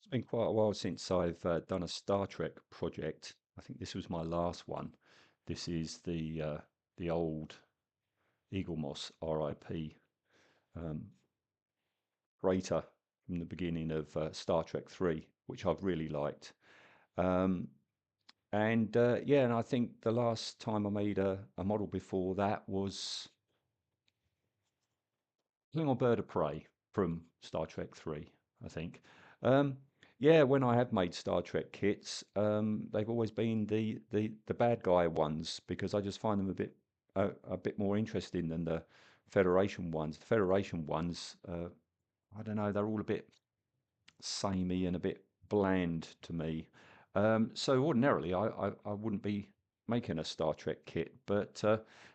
It's been quite a while since I've done a Star Trek project. I think this was my last one. This is the old Eagle Moss RIP um, freighter from the beginning of Star Trek 3, which I've really liked. Um, and yeah, and I think the last time I made a model before that was Klingon Bird of Prey from Star Trek 3, I think. Um, yeah, when I have made Star Trek kits, they've always been the bad guy ones because I just find them a bit more interesting than the Federation ones. The Federation ones, I don't know, they're all a bit samey and a bit bland to me. So ordinarily, I wouldn't be making a Star Trek kit, but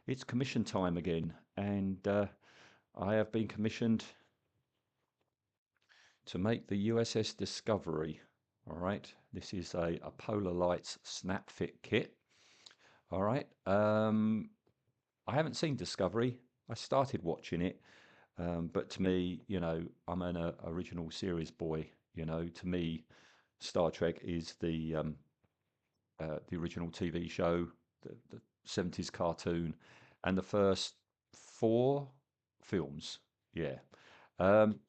it's commission time again, and I have been commissioned to make the USS Discovery. All right, this is a Polar Lights snap fit kit. All right, I haven't seen Discovery. I started watching it, but to me, I'm an original series boy. To me, Star Trek is the original TV show, the 70s cartoon, and the first four films. Yeah.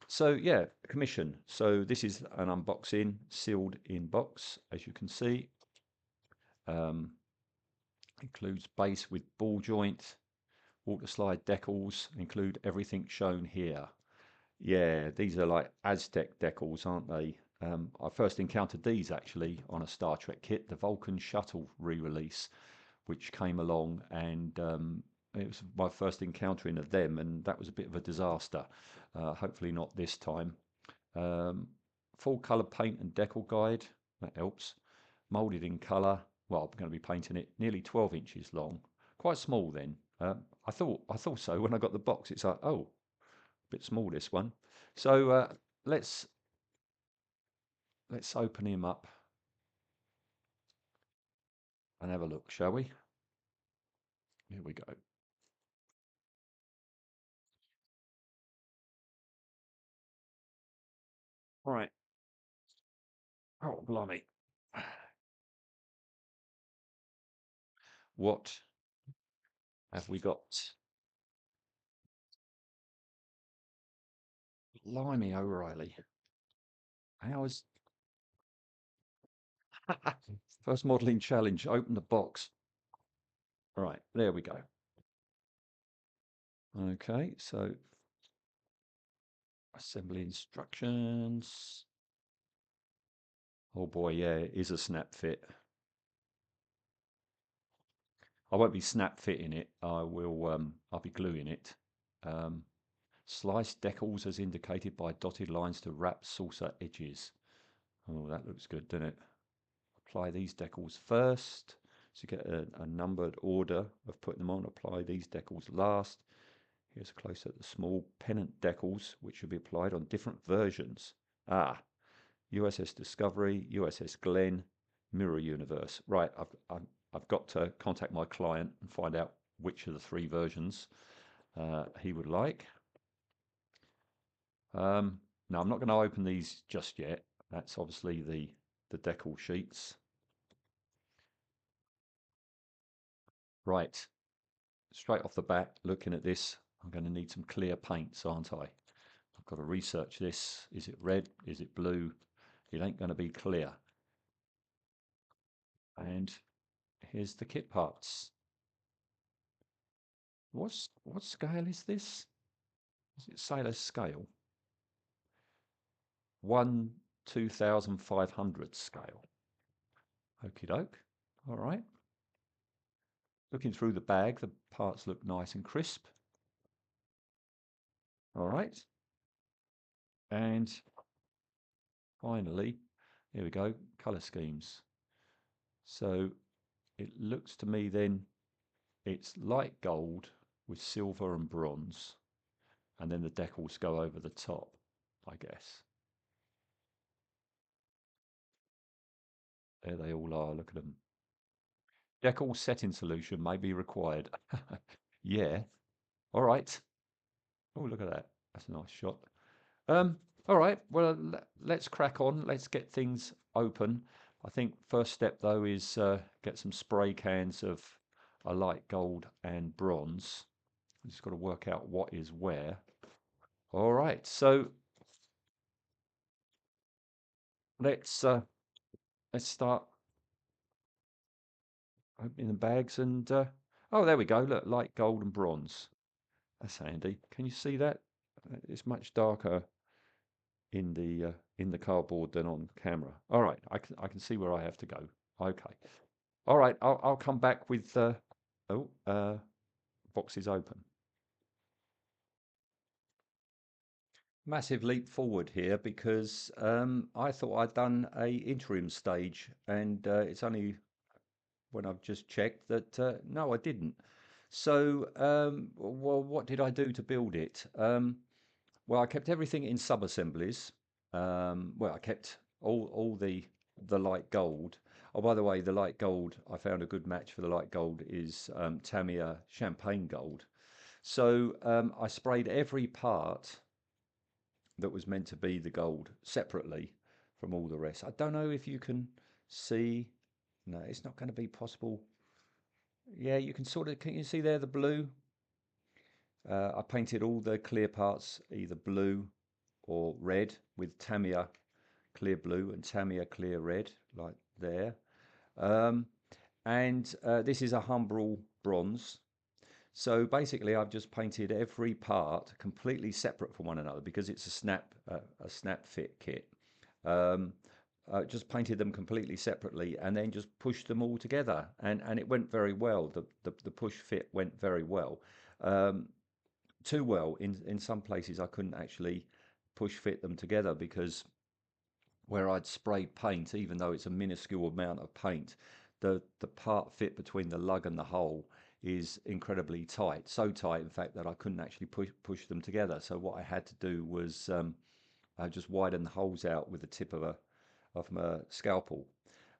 So yeah, commission. So this is an unboxing, sealed in box, as you can see. Um, Includes base with ball joint, water slide decals, include everything shown here. Yeah, these are like Aztec decals, aren't they? I first encountered these actually on a Star Trek kit, the Vulcan Shuttle re-release, which came along, and it was my first encountering of them, and that was a bit of a disaster. Hopefully not this time. Um, Full colour paint and decal guide, that helps. Moulded in colour. Well, I'm going to be painting it nearly 12 inches long. Quite small then. I thought so when I got the box. It's like, oh, a bit small this one. So let's let's open him up and have a look, shall we? Here we go. All right. Oh, blimey. What have we got? Blimey, O'Reilly. How's first modelling challenge? Open the box. All right, there we go. Okay, so assembly instructions. Oh boy, yeah, it is a snap fit. I won't be snap fitting it. I'll be gluing it. Um, Slice decals as indicated by dotted lines to wrap saucer edges. Oh, that looks good, doesn't it? Apply these decals first. So you get a numbered order of putting them on. Apply these decals last. Here's a close at the small pennant decals, which should be applied on different versions. USS Discovery, USS Glenn, Mirror Universe. Right, I've got to contact my client and find out which of the three versions he would like. Now, I'm not going to open these just yet. That's obviously the decal sheets. Right, straight off the bat, looking at this, I'm going to need some clear paints, aren't I? I've got to research this. Is it red? Is it blue? It ain't going to be clear. And here's the kit parts. What scale is this? Is it sailor scale? 1/2500 scale. Okie doke. All right. Looking through the bag, the parts look nice and crisp. All right. And finally, here we go, color schemes. So it looks to me then it's light gold with silver and bronze, and then the decals go over the top, I guess. There they all are, look at them. Decal setting solution may be required. Yeah, all right. Oh, look at that. That's a nice shot. All right, well, let's crack on. Let's get things open. I think first step though is get some spray cans of a light gold and bronze. Just got to work out what is where. All right, so let's uh, let's start opening the bags and oh, there we go. Look, light gold and bronze. That's handy. Can you see that? It's much darker in the cardboard than on camera. All right, I can see where I have to go. Okay. All right, I'll come back with oh boxes open. Massive leap forward here because I thought I'd done a interim stage, and it's only when I've just checked that no, I didn't. So, well, what did I do to build it? Well, I kept everything in sub-assemblies. Well, I kept all the light gold. Oh, by the way, the light gold, I found a good match for the light gold is Tamiya Champagne Gold. So I sprayed every part that was meant to be the gold separately from all the rest. I don't know if you can see. No, it's not going to be possible. Yeah, you can sort of, can you see there the blue? I painted all the clear parts either blue or red with Tamiya clear blue and Tamiya clear red, like there. Um, and this is a Humbrol bronze. So basically, I've just painted every part completely separate from one another because it's a snap fit kit. Um, just painted them completely separately and then just pushed them all together, and it went very well. The push fit went very well. Um, Too well. In some places, I couldn't actually push fit them together because where I'd sprayed paint, even though it's a minuscule amount of paint, the part fit between the lug and the hole is incredibly tight. So tight, in fact, that I couldn't actually push them together. So what I had to do was just widen the holes out with the tip of my scalpel.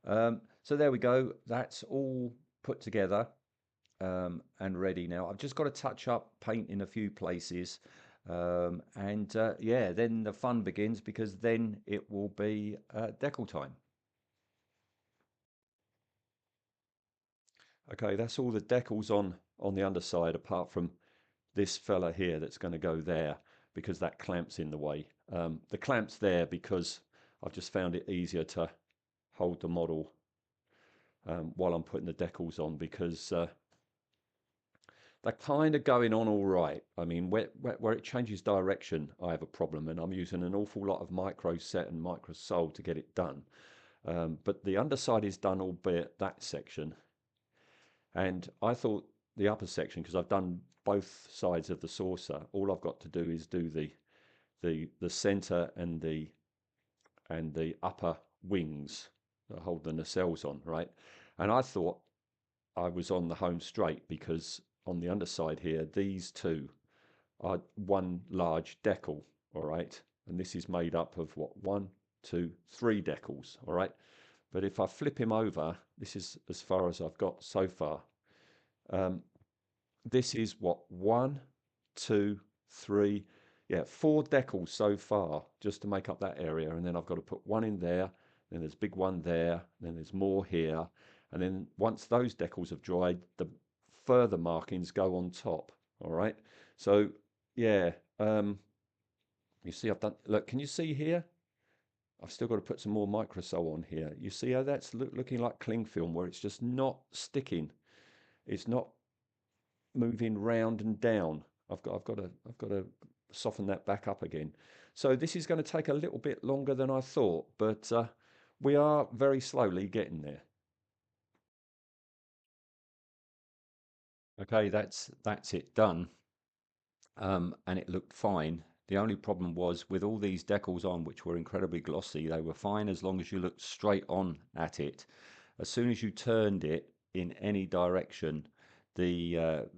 So there we go. That's all put together and ready now. I've just got to touch up paint in a few places. And yeah, then the fun begins because then it will be decal time. Okay, that's all the decals on the underside apart from this fella here that's going to go there because that clamp's in the way. The clamp's there because I've just found it easier to hold the model while I'm putting the decals on because they're kind of going on all right. I mean, where it changes direction, I have a problem, and I'm using an awful lot of micro set and micro sole to get it done. But the underside is done, albeit that section. And I thought the upper section, because I've done both sides of the saucer, all I've got to do is do the center and the upper wings that hold the nacelles on, right? And I thought I was on the home straight because on the underside here, these two are one large decal, all right? And this is made up of what, one, two, three decals, all right? But if I flip him over, this is as far as I've got so far. Um, this is what, one, two, three, yeah, four decals so far just to make up that area. And then I've got to put one in there, then there's a big one there, then there's more here. And then once those decals have dried, the further markings go on top. All right. So yeah, you see I've done, look, can you see here? I've still got to put some more microsol on here. You see how that's looking like cling film where it's just not sticking. It's not moving round and down. I've got to soften that back up again. So this is going to take a little bit longer than I thought, but we are very slowly getting there. Okay, that's it done, and it looked fine. The only problem was with all these decals on, which were incredibly glossy, they were fine as long as you looked straight on at it. As soon as you turned it in any direction, the,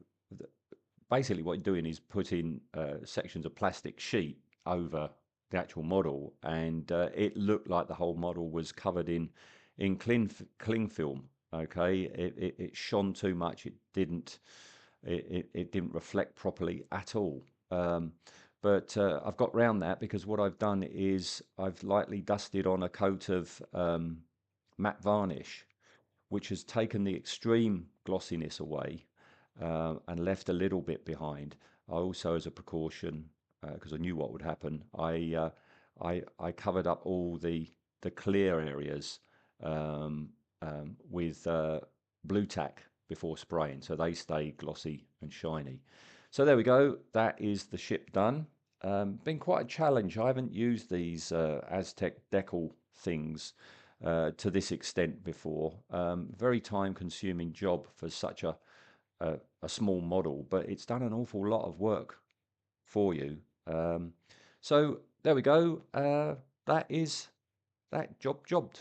basically what you're doing is putting sections of plastic sheet over the actual model, and it looked like the whole model was covered in cling film. Okay, it shone too much. It didn't reflect properly at all. but I've got round that because what I've done is I've lightly dusted on a coat of matte varnish, which has taken the extreme glossiness away and left a little bit behind. I also, as a precaution, because I knew what would happen, I covered up all the clear areas um, with blue tack before spraying, so they stay glossy and shiny. So there we go. That is the ship done. Been quite a challenge. I haven't used these Aztec decal things to this extent before. Very time-consuming job for such a small model, but it's done an awful lot of work for you. So there we go. That is that jobbed.